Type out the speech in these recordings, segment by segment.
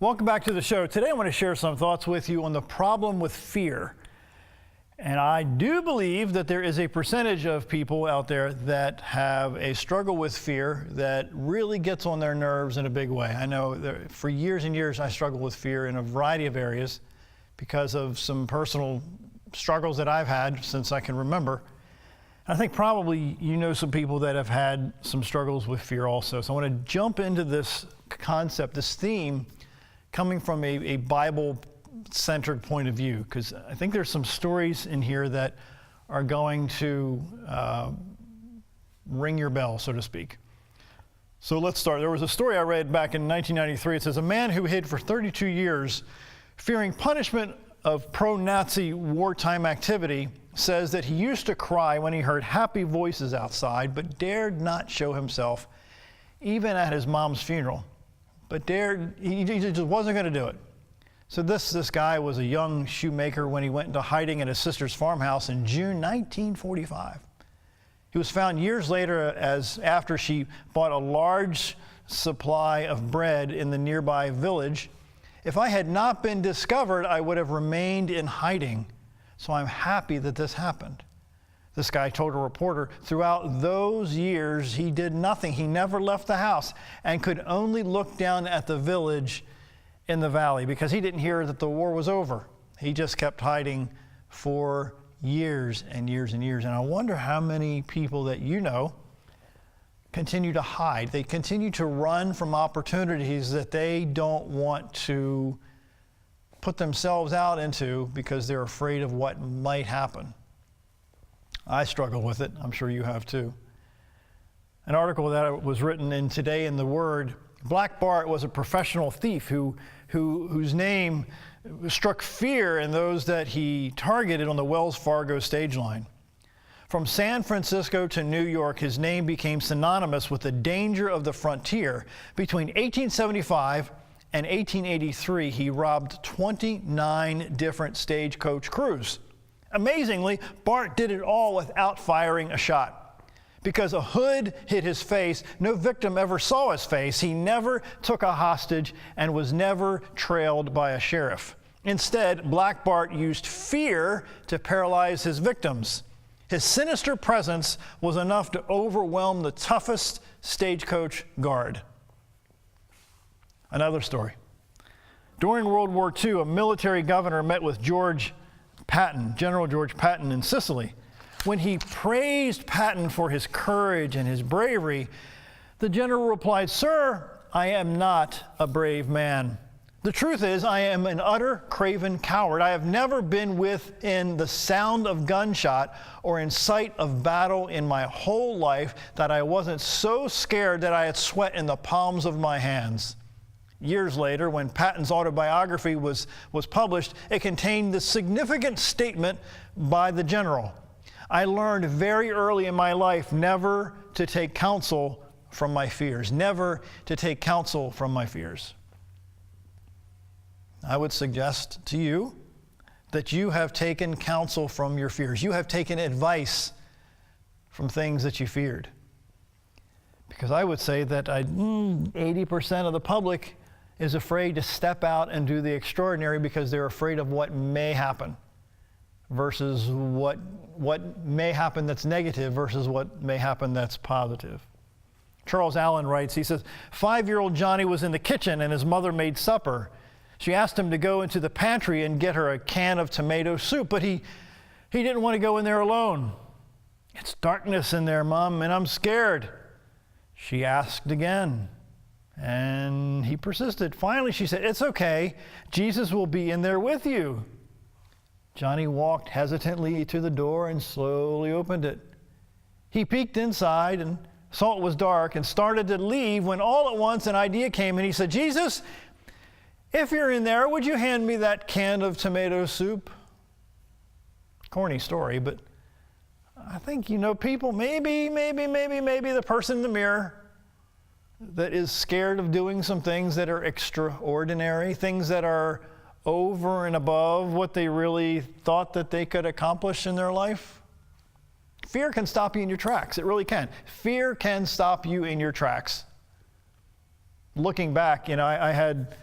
Welcome back to the show. Today I want to share some thoughts with you on the problem with fear. And I do believe that there is a percentage of people out there that have a struggle with fear that really gets on their nerves in a big way. I know that for years and years I struggled with fear in a variety of areas because of some personal struggles that I've had since I can remember. I think probably you know some people that have had some struggles with fear also. So I want to jump into this concept, this theme, coming from a Bible-centered point of view, because I think there's some stories in here that are going to ring your bell, so to speak. So let's start. There was a story I read back in 1993. It says, a man who hid for 32 years, fearing punishment of pro-Nazi wartime activity, says that he used to cry when he heard happy voices outside, but dared not show himself, even at his mom's funeral. But he just wasn't going to do it. So this guy was a young shoemaker when he went into hiding in his sister's farmhouse in June 1945. He was found years later after she bought a large supply of bread in the nearby village. If I had not been discovered, I would have remained in hiding. So I'm happy that this happened. This guy told a reporter, throughout those years, he did nothing. He never left the house and could only look down at the village in the valley because he didn't hear that the war was over. He just kept hiding for years and years and years. And I wonder how many people that you know continue to hide. They continue to run from opportunities that they don't want to put themselves out into because they're afraid of what might happen. I struggle with it. I'm sure you have too. An article that was written in Today in the Word, Black Bart was a professional thief whose name struck fear in those that he targeted on the Wells Fargo stage line. From San Francisco to New York, his name became synonymous with the danger of the frontier. Between 1875 and 1883, he robbed 29 different stagecoach crews. Amazingly, Bart did it all without firing a shot. Because a hood hid his face, no victim ever saw his face. He never took a hostage and was never trailed by a sheriff. Instead, Black Bart used fear to paralyze his victims. His sinister presence was enough to overwhelm the toughest stagecoach guard. Another story. During World War II, a military governor met with General George Patton in Sicily. When he praised Patton for his courage and his bravery, the general replied, "Sir, I am not a brave man. The truth is, I am an utter craven coward. I have never been within the sound of gunshot or in sight of battle in my whole life that I wasn't so scared that I had sweat in the palms of my hands." Years later, when Patton's autobiography was published, it contained the significant statement by the general. I learned very early in my life never to take counsel from my fears. Never to take counsel from my fears. I would suggest to you that you have taken counsel from your fears. You have taken advice from things that you feared. Because I would say that 80% of the public is afraid to step out and do the extraordinary because they're afraid of what may happen versus what may happen that's negative versus what may happen that's positive. Charles Allen writes, he says, 5-year-old Johnny was in the kitchen and his mother made supper. She asked him to go into the pantry and get her a can of tomato soup, but he didn't want to go in there alone. "It's darkness in there, Mom, and I'm scared." She asked again. And he persisted. Finally, she said, "It's okay. Jesus will be in there with you." Johnny walked hesitantly to the door and slowly opened it. He peeked inside and saw it was dark and started to leave when all at once an idea came and he said, "Jesus, if you're in there, would you hand me that can of tomato soup?" Corny story, but I think, people, maybe the person in the mirror that is scared of doing some things that are extraordinary, things that are over and above what they really thought that they could accomplish in their life? Fear can stop you in your tracks. It really can. Fear can stop you in your tracks. Looking back, I had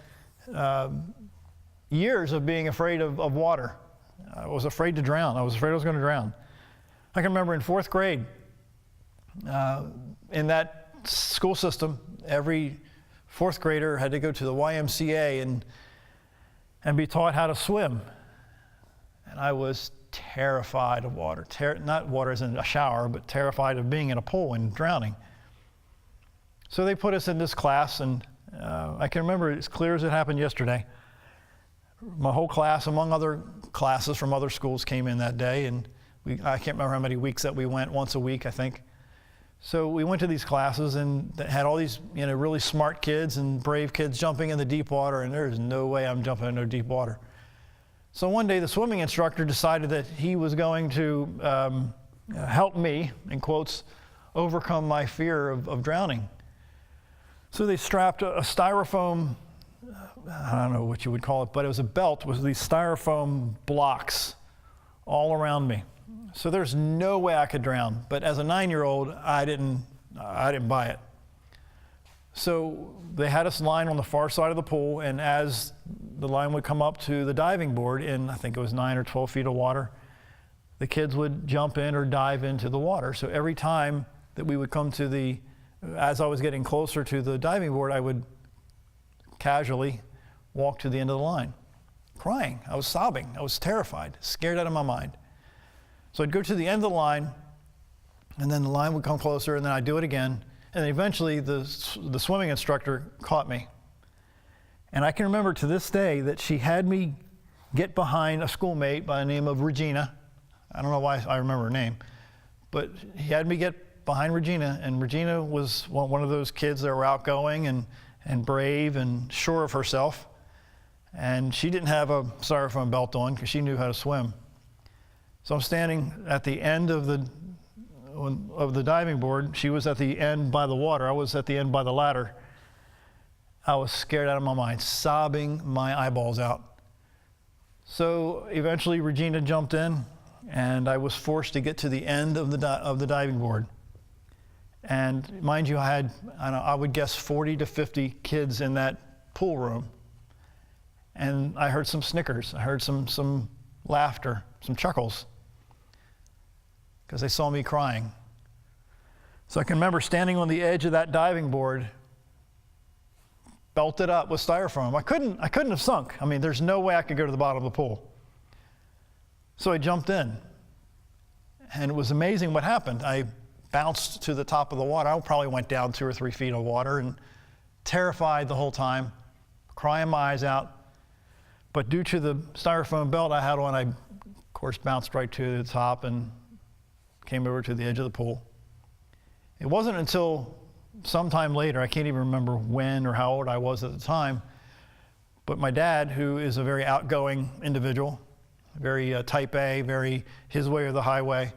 years of being afraid of water. I was afraid to drown. I was afraid I was going to drown. I can remember in fourth grade, in that school system, every fourth grader had to go to the YMCA and be taught how to swim. And I was terrified of water. Not water as in a shower, but terrified of being in a pool and drowning. So they put us in this class, and I can remember as clear as it happened yesterday. My whole class, among other classes from other schools, came in that day, and I can't remember how many weeks that we went, once a week, I think. So we went to these classes and had all these, really smart kids and brave kids jumping in the deep water, and there's no way I'm jumping into deep water. So one day the swimming instructor decided that he was going to help me, in quotes, overcome my fear of drowning. So they strapped a styrofoam, I don't know what you would call it, but it was a belt with these styrofoam blocks all around me. So there's no way I could drown. But as a 9-year-old, I didn't buy it. So they had us line on the far side of the pool, and as the line would come up to the diving board in, I think it was 9 or 12 feet of water, the kids would jump in or dive into the water. So every time that we would come to as I was getting closer to the diving board, I would casually walk to the end of the line, crying. I was sobbing. I was terrified, scared out of my mind. So I'd go to the end of the line, and then the line would come closer, and then I'd do it again. And then eventually the swimming instructor caught me. And I can remember to this day that she had me get behind a schoolmate by the name of Regina. I don't know why I remember her name, but he had me get behind Regina, and Regina was one of those kids that were outgoing and brave and sure of herself. And she didn't have a styrofoam belt on because she knew how to swim. So I'm standing at the end of the diving board. She was at the end by the water. I was at the end by the ladder. I was scared out of my mind, sobbing my eyeballs out. So eventually Regina jumped in, and I was forced to get to the end of the diving board. And mind you, I would guess 40 to 50 kids in that pool room. And I heard some snickers. I heard some laughter, some chuckles, because they saw me crying. So I can remember standing on the edge of that diving board, belted up with styrofoam. I couldn't have sunk. I mean, there's no way I could go to the bottom of the pool. So I jumped in, and it was amazing what happened. I bounced to the top of the water. I probably went down 2 or 3 feet of water, and terrified the whole time, crying my eyes out. But due to the styrofoam belt I had on, I, of course, bounced right to the top and came over to the edge of the pool. It wasn't until sometime later, I can't even remember when or how old I was at the time, but my dad, who is a very outgoing individual, very type A, very his way or the highway,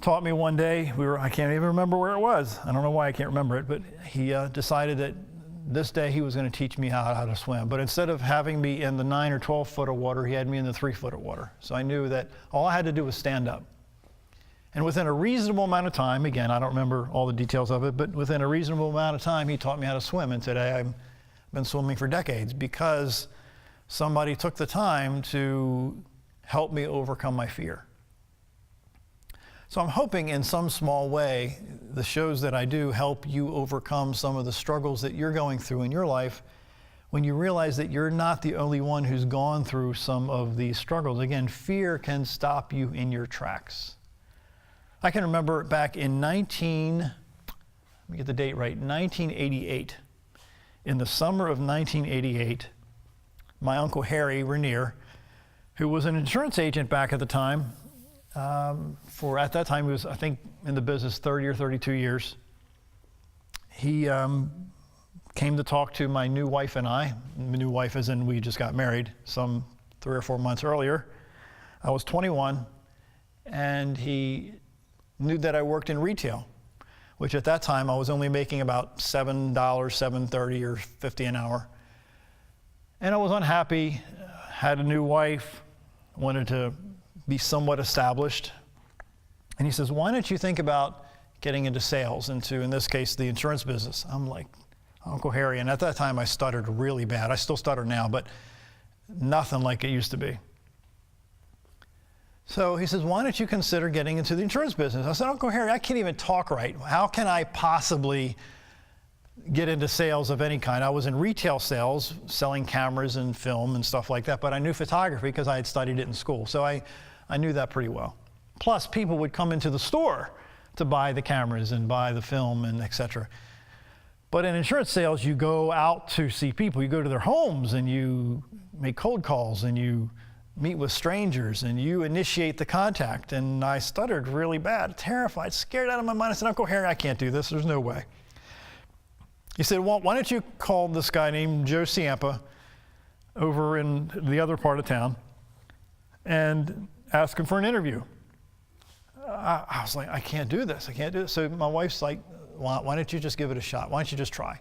taught me one day. I can't even remember where it was. I don't know why I can't remember it, but he decided that this day he was going to teach me how to swim. But instead of having me in the 9 or 12 foot of water, he had me in the 3 foot of water. So I knew that all I had to do was stand up. And within a reasonable amount of time, again, I don't remember all the details of it, but within a reasonable amount of time, he taught me how to swim. And today I've been swimming for decades because somebody took the time to help me overcome my fear. So I'm hoping in some small way, the shows that I do help you overcome some of the struggles that you're going through in your life when you realize that you're not the only one who's gone through some of these struggles. Again, fear can stop you in your tracks. I can remember back in 1988, in the summer of 1988, my Uncle Harry Rainier, who was an insurance agent back at the time, at that time he was, I think, in the business 30 or 32 years. He came to talk to my new wife and I. My new wife as in we just got married some 3 or 4 months earlier. I was 21, and he knew that I worked in retail, which at that time I was only making about $7, $7.30 or $50 an hour. And I was unhappy, had a new wife, wanted to be somewhat established. And he says, why don't you think about getting into sales, into, in this case, the insurance business? I'm like, Uncle Harry, and at that time I stuttered really bad. I still stutter now, but nothing like it used to be. So he says, why don't you consider getting into the insurance business? I said, Uncle Harry, I can't even talk right. How can I possibly get into sales of any kind? I was in retail sales, selling cameras and film and stuff like that, but I knew photography because I had studied it in school. So I knew that pretty well. Plus, people would come into the store to buy the cameras and buy the film and et cetera. But in insurance sales, you go out to see people. You go to their homes and you make cold calls and you meet with strangers and you initiate the contact. And I stuttered really bad, terrified, scared out of my mind. I said, Uncle Harry, I can't do this. There's no way. He said, well, why don't you call this guy named Joe Ciampa over in the other part of town and ask him for an interview? I was like, I can't do this. I can't do this. So my wife's like, why don't you just give it a shot? Why don't you just try?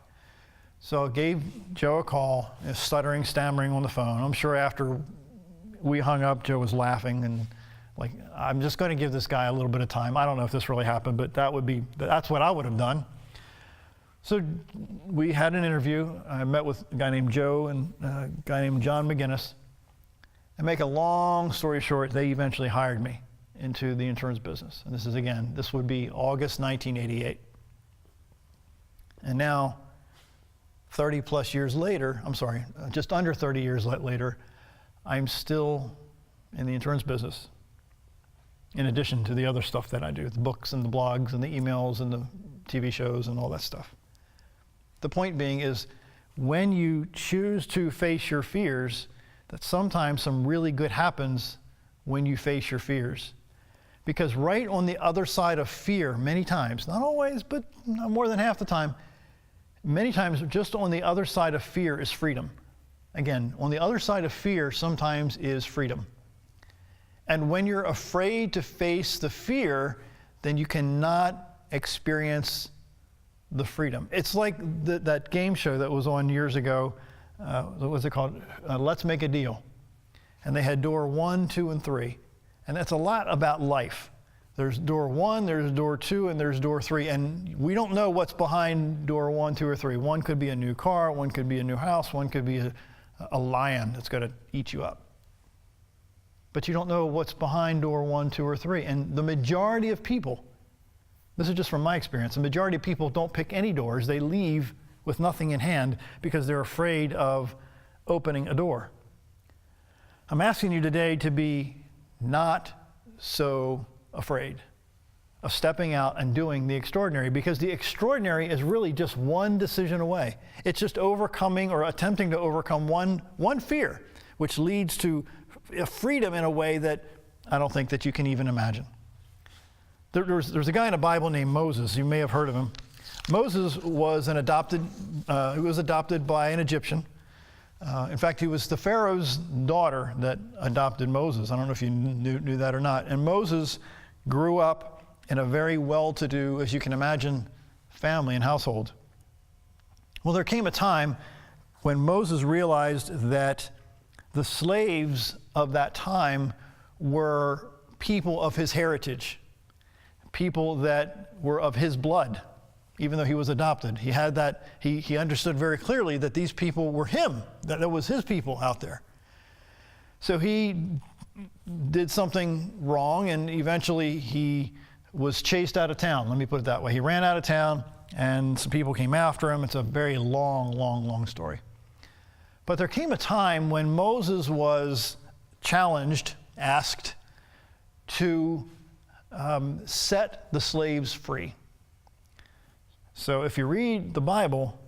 So I gave Joe a call, stuttering, stammering on the phone. I'm sure after we hung up, Joe was laughing and like, I'm just going to give this guy a little bit of time. I don't know if this really happened, but that's what I would have done. So we had an interview. I met with a guy named Joe and a guy named John McGinnis. And make a long story short, they eventually hired me into the insurance business. And this would be August 1988. And now, 30 plus years later, just under 30 years later, I'm still in the insurance business. In addition to the other stuff that I do, the books and the blogs and the emails and the TV shows and all that stuff. The point being is, when you choose to face your fears, that sometimes some really good happens when you face your fears. Because right on the other side of fear, many times, not always, but more than half the time, many times just on the other side of fear is freedom. Again, on the other side of fear sometimes is freedom. And when you're afraid to face the fear, then you cannot experience the freedom. It's like that game show that was on years ago. What was it called? Let's Make a Deal. And they had door 1, 2, and 3. And that's a lot about life. There's door 1, there's door 2, and there's door 3. And we don't know what's behind door 1, 2, or 3. One could be a new car, one could be a new house, one could be a lion that's going to eat you up. But you don't know what's behind door 1, 2, or 3. And the majority of people, this is just from my experience, the majority of people don't pick any doors. They leave with nothing in hand because they're afraid of opening a door. I'm asking you today to be not so afraid of stepping out and doing the extraordinary, because the extraordinary is really just one decision away. It's just overcoming or attempting to overcome one fear, which leads to freedom in a way that I don't think that you can even imagine. There's a guy in the Bible named Moses. You may have heard of him. Moses was he was adopted by an Egyptian. In fact, he was the Pharaoh's daughter that adopted Moses. I don't know if you knew that or not. And Moses grew up in a very well-to-do, as you can imagine, family and household. Well, there came a time when Moses realized that the slaves of that time were people of his heritage, people that were of his blood, even though he was adopted. He had that, he understood very clearly that these people were him, that it was his people out there. So he did something wrong, and eventually he was chased out of town. Let me put it that way. He ran out of town, and some people came after him. It's a very long story. But there came a time when Moses was challenged, asked to set the slaves free. So if you read the Bible,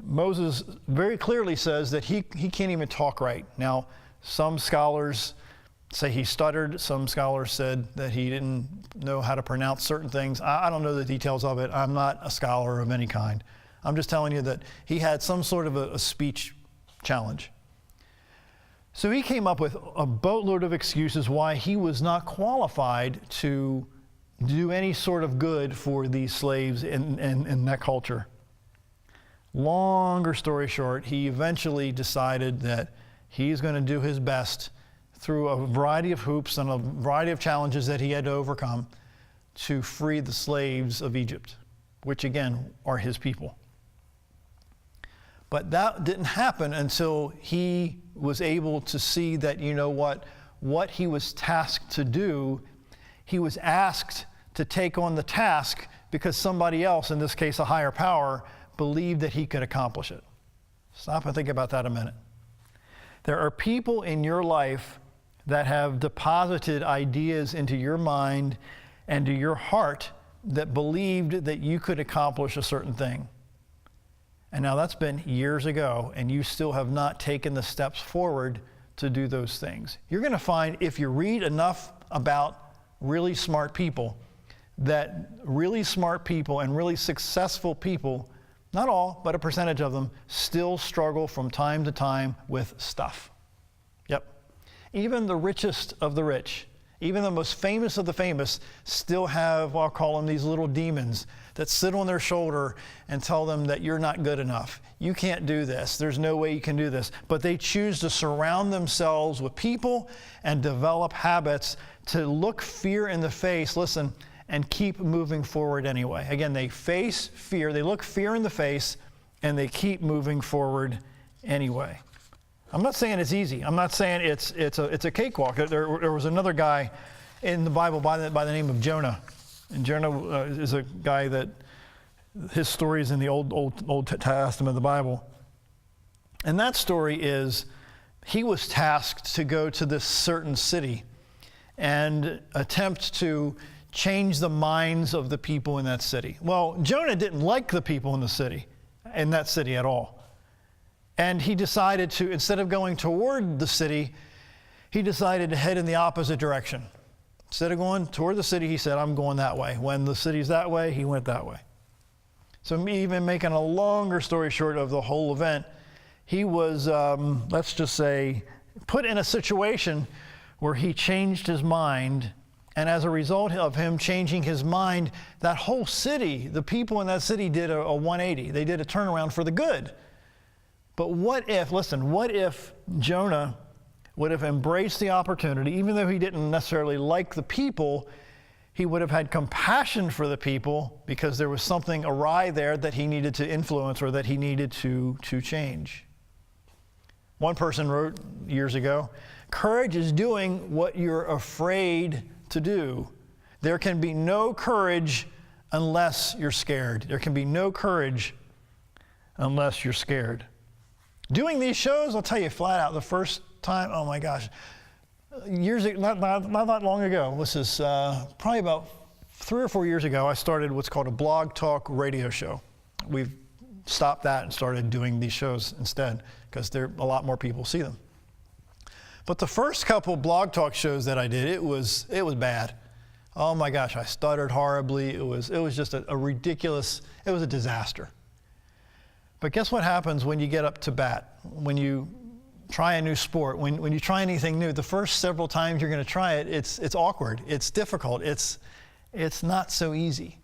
Moses very clearly says that he can't even talk right. Now, some scholars say he stuttered. Some scholars said that he didn't know how to pronounce certain things. I don't know the details of it. I'm not a scholar of any kind. I'm just telling you that he had some sort of a speech challenge. So he came up with a boatload of excuses why he was not qualified to do any sort of good for these slaves in that culture. Longer story short, he eventually decided that he's going to do his best through a variety of hoops and a variety of challenges that he had to overcome to free the slaves of Egypt, which again are his people. But that didn't happen until he was able to see that, you know what he was tasked to do, he was asked to take on the task because somebody else, in this case a higher power, believed that he could accomplish it. Stop and think about that a minute. There are people in your life that have deposited ideas into your mind and to your heart that believed that you could accomplish a certain thing. And now that's been years ago, and you still have not taken the steps forward to do those things. You're going to find, if you read enough about really smart people, that really smart people and really successful people, not all, but a percentage of them, still struggle from time to time with stuff. Yep. Even the richest of the rich, even the most famous of the famous, still have, I'll call them these little demons that sit on their shoulder and tell them that you're not good enough. You can't do this. There's no way you can do this. But they choose to surround themselves with people and develop habits to look fear in the face, listen, and keep moving forward anyway. Again, they face fear, they look fear in the face, and they keep moving forward anyway. I'm not saying it's easy. I'm not saying it's a cakewalk. There was another guy in the Bible by the name of Jonah. And Jonah is a guy that his story is in the Old Testament of the Bible. And that story is he was tasked to go to this certain city and attempt to change the minds of the people in that city. Well, Jonah didn't like the people in that city at all. And he decided to, instead of going toward the city, he decided to head in the opposite direction. Instead of going toward the city, he said, I'm going that way. When the city's that way, he went that way. So even making a longer story short of the whole event, he was, let's just say, put in a situation where he changed his mind. And as a result of him changing his mind, that whole city, the people in that city did a 180. They did a turnaround for the good. But what if Jonah would have embraced the opportunity, even though he didn't necessarily like the people, he would have had compassion for the people because there was something awry there that he needed to influence or that he needed to change. One person wrote years ago, courage is doing what you're afraid to do. There can be no courage unless you're scared. There can be no courage unless you're scared. Doing these shows, I'll tell you flat out, the first time, oh my gosh, not that long ago, this is probably about 3 or 4 years ago, I started what's called a blog talk radio show. We've stopped that and started doing these shows instead because a lot more people see them. But the first couple blog talk shows that I did, it was bad. Oh my gosh, I stuttered horribly. It was just a ridiculous, it was a disaster. But guess what happens when you get up to bat? When you try a new sport, when you try anything new, the first several times you're going to try it, it's awkward, it's difficult, it's not so easy.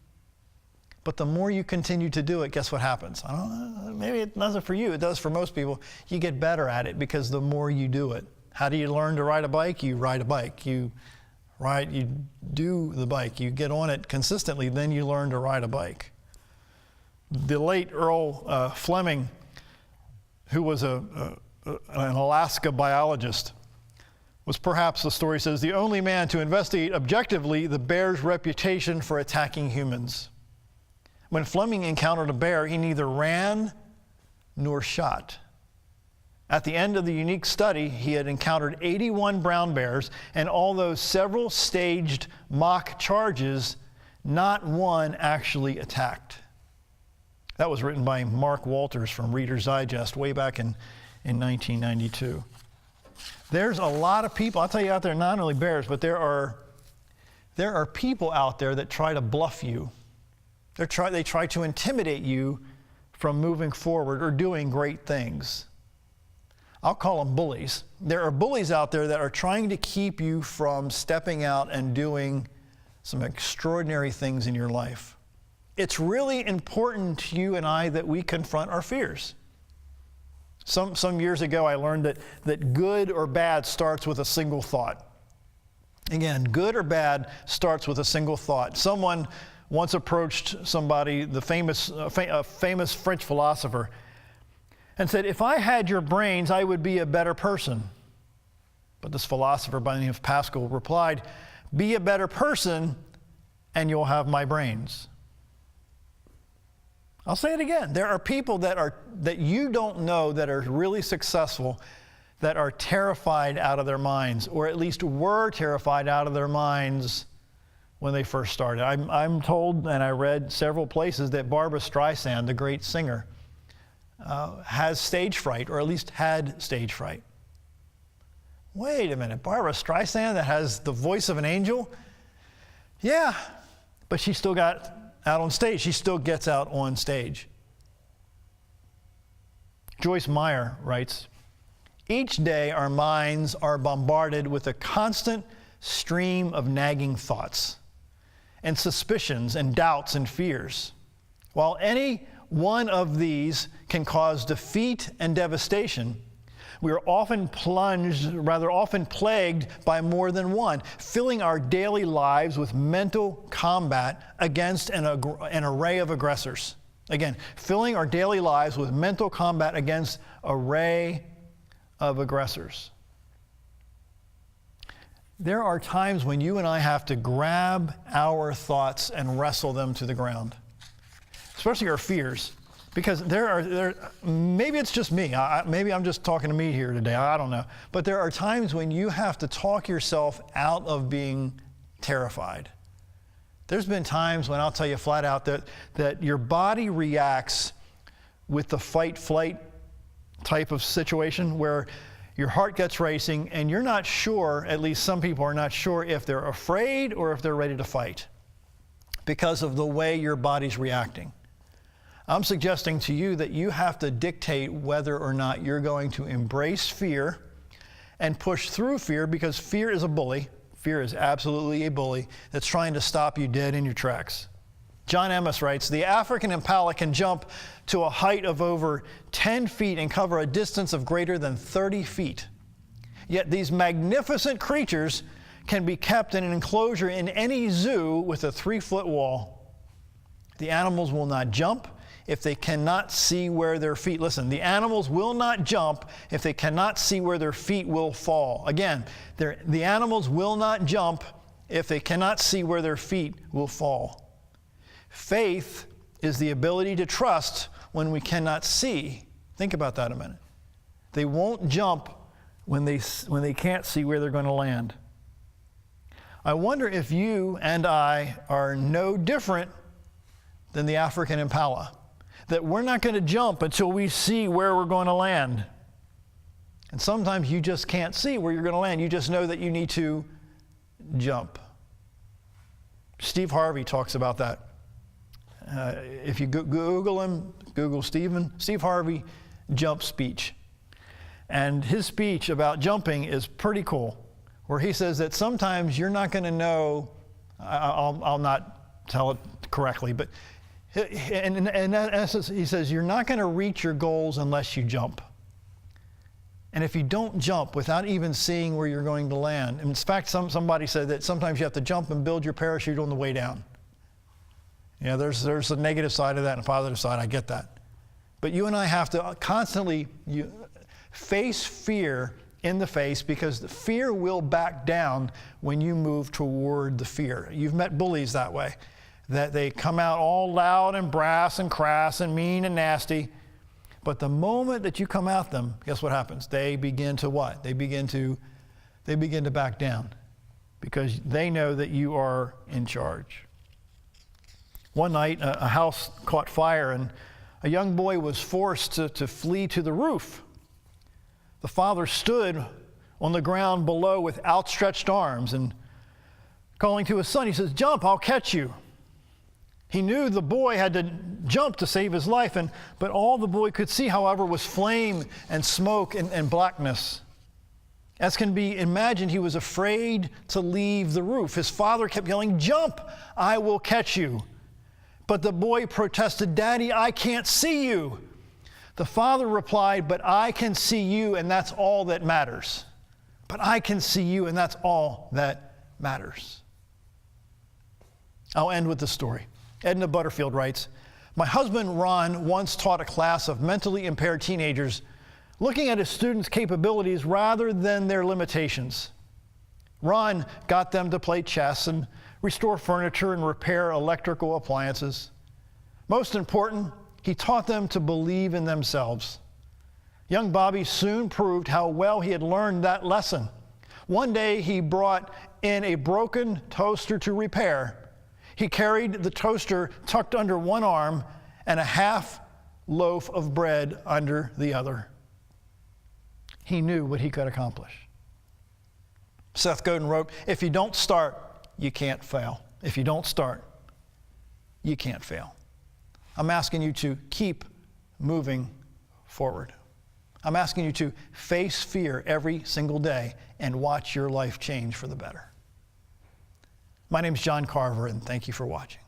But the more you continue to do it, guess what happens? I don't know, maybe it doesn't for you, it does for most people. You get better at it because the more you do it. How do you learn to ride a bike? You ride a bike. You do the bike. You get on it consistently, then you learn to ride a bike. The late Earl Fleming, who was an Alaska biologist, was perhaps, the story says, the only man to investigate objectively the bear's reputation for attacking humans. When Fleming encountered a bear, he neither ran nor shot. At the end of the unique study, he had encountered 81 brown bears, and although several staged mock charges, not one actually attacked. That was written by Mark Walters from Reader's Digest way back in 1992. There's a lot of people, I'll tell you out there, not only bears, but there are people out there that try to bluff you. They try to intimidate you from moving forward or doing great things. I'll call them bullies. There are bullies out there that are trying to keep you from stepping out and doing some extraordinary things in your life. it's really important to you and I that we confront our fears. Some years ago, I learned that good or bad starts with a single thought. Again, good or bad starts with a single thought. Someone once approached somebody, a famous French philosopher, and said, "If I had your brains, I would be a better person." But this philosopher by the name of Pascal replied, "Be a better person and you'll have my brains." I'll say it again. There are people that you don't know that are really successful that are terrified out of their minds, or at least were terrified out of their minds when they first started. I'm told, and I read several places, that Barbra Streisand, the great singer, has stage fright, or at least had stage fright. Wait a minute, Barbra Streisand that has the voice of an angel? Yeah, but she still got out on stage. She still gets out on stage. Joyce Meyer writes, "Each day our minds are bombarded with a constant stream of nagging thoughts and suspicions and doubts and fears. While any one of these can cause defeat and devastation, we are often plagued by more than one, filling our daily lives with mental combat against an array of aggressors." Again, filling our daily lives with mental combat against an array of aggressors. There are times when you and I have to grab our thoughts and wrestle them to the ground, especially our fears. Because maybe it's just me. Maybe I'm just talking to me here today. I don't know. But there are times when you have to talk yourself out of being terrified. There's been times when I'll tell you flat out that your body reacts with the fight-flight type of situation where your heart gets racing and you're not sure, at least some people are not sure, if they're afraid or if they're ready to fight because of the way your body's reacting. I'm suggesting to you that you have to dictate whether or not you're going to embrace fear and push through fear, because fear is a bully. Fear is absolutely a bully that's trying to stop you dead in your tracks. John Emmis writes, "The African impala can jump to a height of over 10 feet and cover a distance of greater than 30 feet. Yet these magnificent creatures can be kept in an enclosure in any zoo with a 3-foot wall. The animals will not jump if they cannot see where their feet," listen, the animals will not jump if they cannot see where their feet will fall. Again, the animals will not jump if they cannot see where their feet will fall. Faith is the ability to trust when we cannot see. Think about that a minute. They won't jump when they can't see where they're going to land. I wonder if you and I are no different than the African impala, that we're not going to jump until we see where we're going to land. And sometimes you just can't see where you're going to land. You just know that you need to jump. Steve Harvey talks about that. If you Google him, Google Steve Harvey jump speech. And his speech about jumping is pretty cool, where he says that sometimes you're not going to know, I'll not tell it correctly, but in essence, he says, you're not going to reach your goals unless you jump. And if you don't jump without even seeing where you're going to land, in fact, somebody said that sometimes you have to jump and build your parachute on the way down. Yeah, there's a negative side of that and a positive side. I get that. But you and I have to constantly face fear in the face, because the fear will back down when you move toward the fear. You've met bullies that way, that they come out all loud and brass and crass and mean and nasty. But the moment that you come at them, guess what happens? They begin to what? They begin to back down, because they know that you are in charge. One night, a house caught fire and a young boy was forced to flee to the roof. The father stood on the ground below with outstretched arms and calling to his son, he says, "Jump, I'll catch you." He knew the boy had to jump to save his life, but all the boy could see, however, was flame and smoke and blackness. As can be imagined, he was afraid to leave the roof. His father kept yelling, "Jump, I will catch you." But the boy protested, "Daddy, I can't see you." The father replied, "But I can see you, and that's all that matters. But I can see you, and that's all that matters." I'll end with the story. Edna Butterfield writes, "My husband, Ron, once taught a class of mentally impaired teenagers, looking at his students' capabilities rather than their limitations. Ron got them to play chess and restore furniture and repair electrical appliances. Most important, he taught them to believe in themselves. Young Bobby soon proved how well he had learned that lesson. One day he brought in a broken toaster to repair. He carried the toaster tucked under one arm and a half loaf of bread under the other. He knew what he could accomplish." Seth Godin wrote, "If you don't start, you can't fail. If you don't start, you can't fail." I'm asking you to keep moving forward. I'm asking you to face fear every single day and watch your life change for the better. My name is John Carver, and thank you for watching.